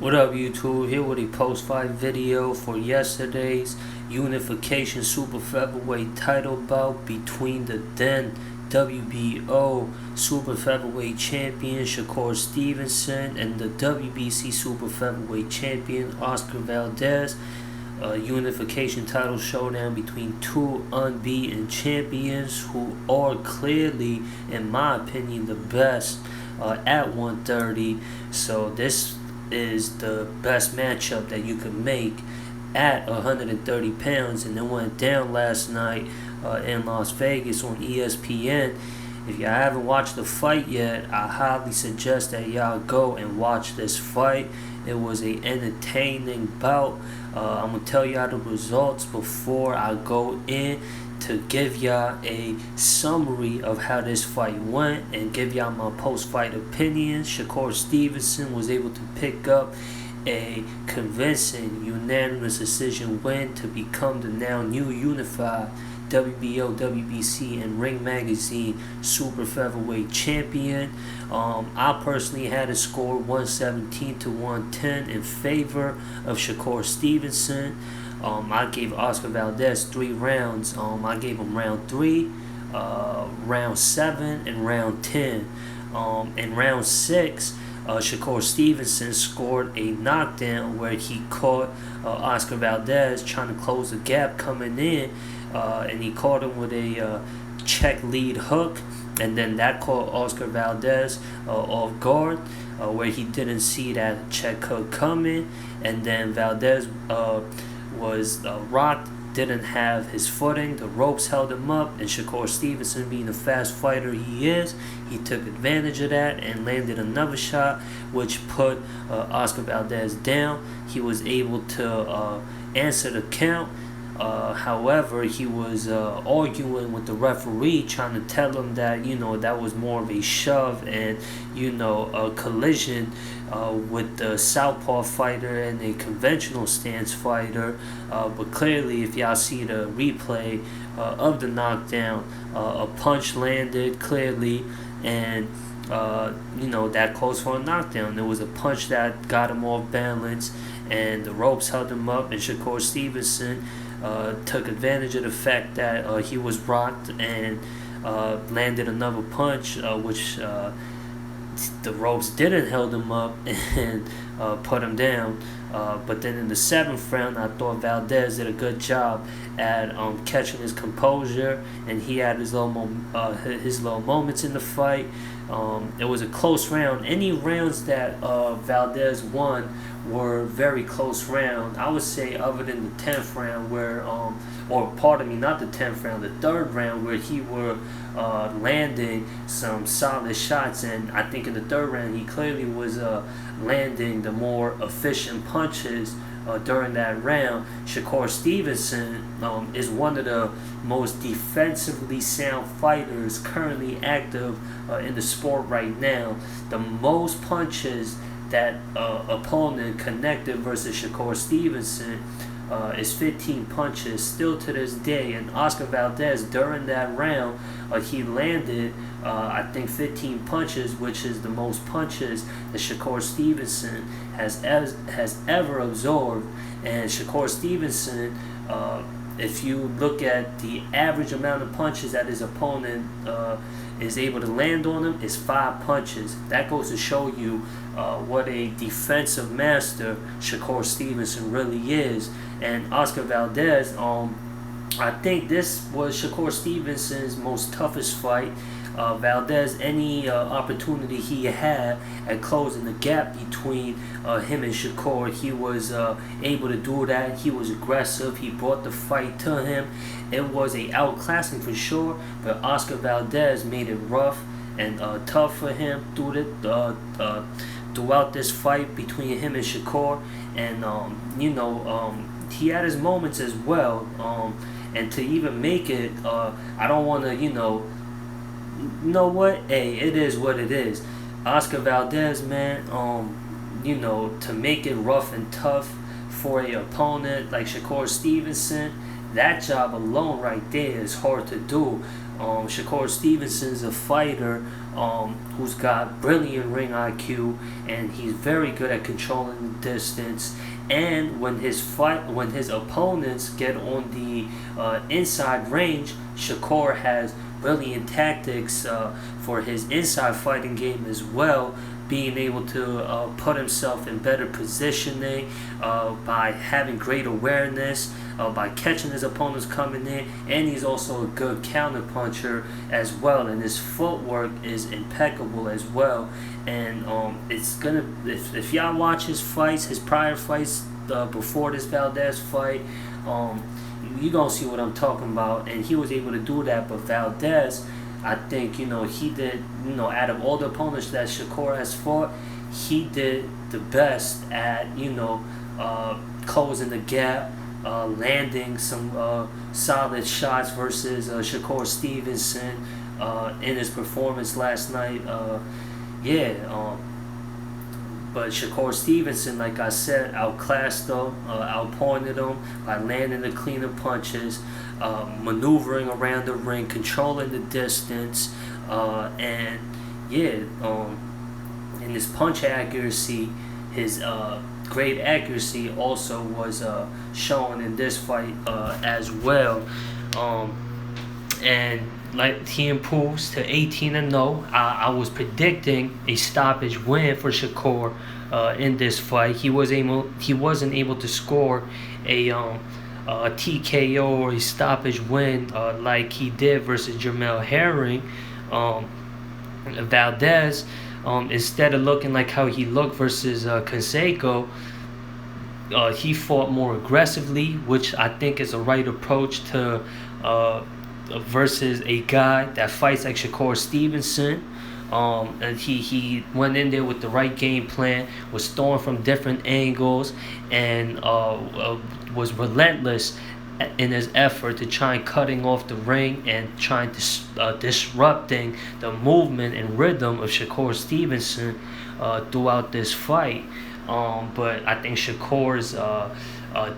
What up, YouTube? Here with a post-fight video for yesterday's unification super featherweight title bout between the then WBO super featherweight champion Shakur Stevenson and the WBC super featherweight champion Oscar Valdez. A unification title showdown between two unbeaten champions who are clearly, in my opinion, the best at 130. So this is the best matchup that you could make at 130 pounds, and it went down last night in Las Vegas on ESPN. If y'all haven't watched the fight yet, I highly suggest that y'all go and watch this fight. It was a entertaining bout. I'm gonna tell y'all the results before I go in to give y'all a summary of how this fight went and give y'all my post-fight opinions. Shakur Stevenson was able to pick up a convincing unanimous decision win to become the now new unified WBO, WBC, and Ring Magazine Super Featherweight Champion. I personally had a score 117 to 110 in favor of Shakur Stevenson. I gave Oscar Valdez 3 rounds. I gave him round 3, round 7, and round 10. In round 6, Shakur Stevenson scored a knockdown where he caught Oscar Valdez trying to close the gap coming in, and he caught him with a check lead hook, and then that caught Oscar Valdez off guard, where he didn't see that check hook coming, and then Valdez was rocked, didn't have his footing, the ropes held him up, and Shakur Stevenson, being the fast fighter he is, he took advantage of that and landed another shot which put Oscar Valdez down. He was able to answer the count. However, he was arguing with the referee, trying to tell him that, that was more of a shove and, a collision with the southpaw fighter and a conventional stance fighter. But clearly, if y'all see the replay of the knockdown, a punch landed clearly, and that calls for a knockdown. There was a punch that got him off balance, and the ropes held him up, and Shakur Stevenson took advantage of the fact that he was rocked and landed another punch, which the ropes didn't hold him up and put him down. But then in the 7th round, I thought Valdez did a good job at catching his composure, and he had his little moments in the fight. It was a close round. Any rounds that Valdez won were very close round. I would say, other than the 10th round, where not the 10th round, the 3rd round, where he were landing some solid shots, and I think in the 3rd round he clearly was landing the more efficient punches during that round. Shakur Stevenson is one of the most defensively sound fighters currently active in the sport right now. The most punches that opponent connected versus Shakur Stevenson is 15 punches still to this day, and Oscar Valdez during that round he landed I think 15 punches, which is the most punches that Shakur Stevenson has ever absorbed. And Shakur Stevenson, if you look at the average amount of punches that his opponent is able to land on him, is 5 punches. That goes to show you what a defensive master Shakur Stevenson really is. And Oscar Valdez, I think this was Shakur Stevenson's most toughest fight. Valdez, any opportunity he had at closing the gap between him and Shakur, he was able to do that. He was aggressive. He brought the fight to him. It was a outclassing for sure, but Oscar Valdez made it rough and tough for him throughout this fight between him and Shakur. And he had his moments as well. And to even make it, I don't want to, you know what? Hey, it is what it is. Oscar Valdez, man, to make it rough and tough for an opponent like Shakur Stevenson, that job alone right there is hard to do. Shakur Stevenson's a fighter who's got brilliant ring IQ, and he's very good at controlling the distance. And when his opponents get on the inside range, Shakur has brilliant tactics for his inside fighting game as well, being able to put himself in better positioning by having great awareness, by catching his opponents coming in, and he's also a good counter puncher as well, and his footwork is impeccable as well. And it's gonna, if y'all watch his fights, his prior fights before this Valdez fight, you gonna see what I'm talking about, and he was able to do that. But Valdez, I think, he did, out of all the opponents that Shakur has fought, he did the best at, closing the gap, landing some solid shots versus Shakur Stevenson in his performance last night. But Shakur Stevenson, like I said, outclassed him, outpointed him by landing the cleaner punches, maneuvering around the ring, controlling the distance, and his punch accuracy, his great accuracy also was shown in this fight as well. And like he improves to 18-0. I was predicting a stoppage win for Shakur in this fight. He wasn't able to score a TKO or a stoppage win like he did versus Jamel Herring. Valdez, instead of looking like how he looked versus Canseco, he fought more aggressively, which I think is a right approach to versus a guy that fights like Shakur Stevenson. And he went in there with the right game plan, was throwing from different angles, and was relentless in his effort to try and cutting off the ring and trying to disrupting the movement and rhythm of Shakur Stevenson throughout this fight. But I think Shakur's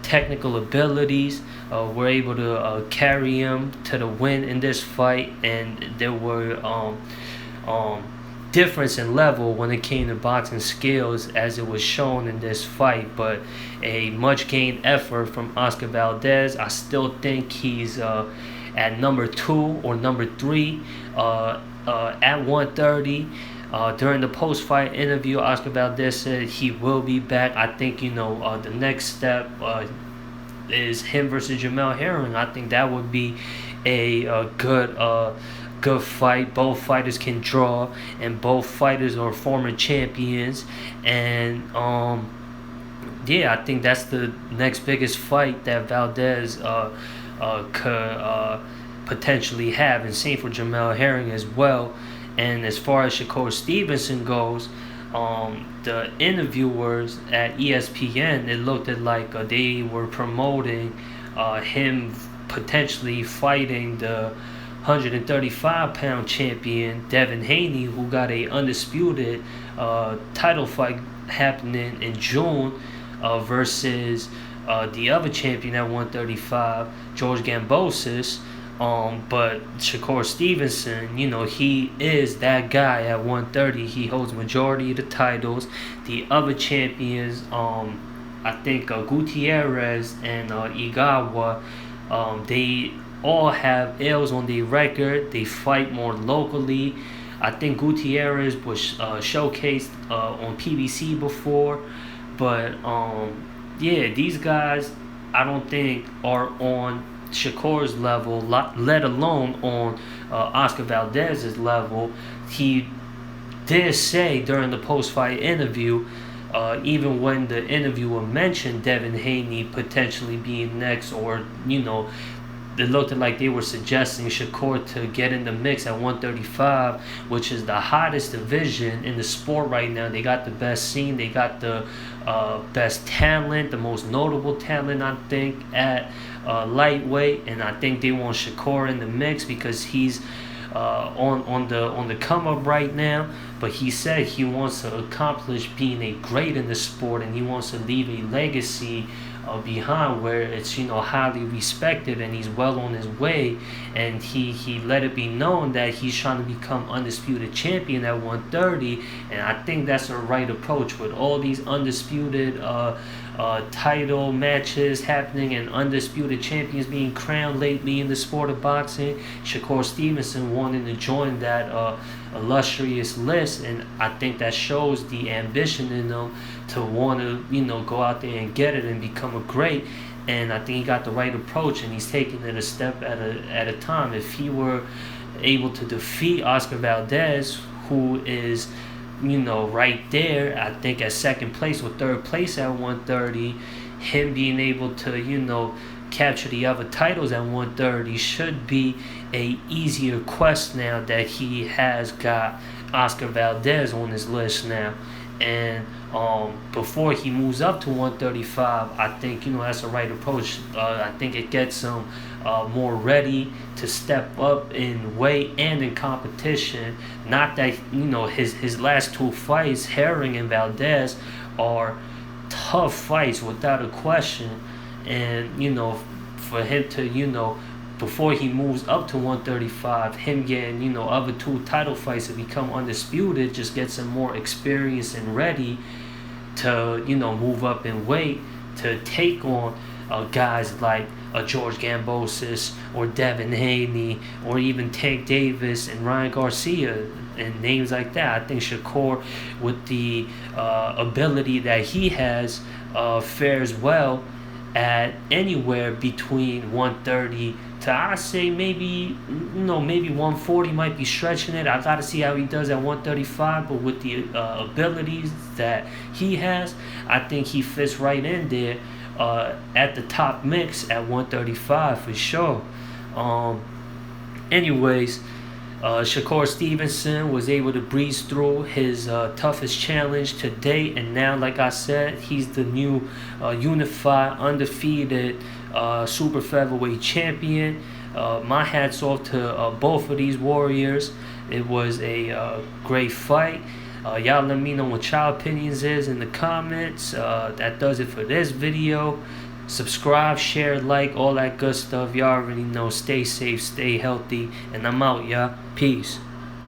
technical abilities were able to carry him to the win in this fight, and there were difference in level when it came to boxing skills as it was shown in this fight. But a much gained effort from Oscar Valdez. I still think he's at number 2 or number 3 at 130. During the post-fight interview, Oscar Valdez said he will be back. I think the next step is him versus Jamel Herring. I think that would be a good fight. Both fighters can draw, and both fighters are former champions. And I think that's the next biggest fight that Valdez could potentially have, and same for Jamel Herring as well. And as far as Shakur Stevenson goes, the interviewers at ESPN, it looked like they were promoting him potentially fighting the 135-pound champion Devin Haney, who got a undisputed title fight happening in June versus the other champion at 135, George Gambosis. But Shakur Stevenson, he is that guy at 130. He holds majority of the titles. The other champions, I think Gutierrez and Igawa, they all have L's on their record. They fight more locally. I think Gutierrez was showcased on PBC before. But these guys I don't think are on Shakur's level, let alone on Oscar Valdez's level. He did say during the post-fight interview, even when the interviewer mentioned Devin Haney potentially being next, or it looked like they were suggesting Shakur to get in the mix at 135, which is the hottest division in the sport right now. They got the best scene, they got the best talent, the most notable talent, I think, at lightweight, and I think they want Shakur in the mix because he's on the come up right now. But he said he wants to accomplish being a great in the sport, and he wants to leave a legacy behind, where it's highly respected, and he's well on his way, and he let it be known that he's trying to become undisputed champion at 130, and I think that's the right approach with all these undisputed title matches happening and undisputed champions being crowned lately in the sport of boxing. Shakur Stevenson wanting to join that illustrious list, and I think that shows the ambition in them to want to go out there and get it and become a great. And I think he got the right approach, and he's taking it a step at a time. If he were able to defeat Oscar Valdez, who is right there, I think at second place or third place at 130, him being able to capture the other titles at 130 should be a easier quest now that he has got Oscar Valdez on his list now. And before he moves up to 135, I think that's the right approach. I think it gets him more ready to step up in weight and in competition. Not that his last two fights, Herring and Valdez, are tough fights without a question. And for him to before he moves up to 135, him getting other two title fights to become undisputed just gets him more experience and ready to move up in weight to take on guys like George Gambosis or Devin Haney or even Tank Davis and Ryan Garcia and names like that. I think Shakur, with the ability that he has, fares well at anywhere between 130 to, I say, maybe 140 might be stretching it. I gotta see how he does at 135, but with the abilities that he has, I think he fits right in there at the top mix at 135 for sure. Anyways, Shakur Stevenson was able to breeze through his toughest challenge to date, and now, like I said, he's the new unified, undefeated super featherweight champion. My hat's off to both of these warriors. It was a great fight. Y'all let me know what y'all opinions is in the comments. That does it for this video. Subscribe, share, like, all that good stuff. Y'all already know. Stay safe, stay healthy, and I'm out, y'all. Peace.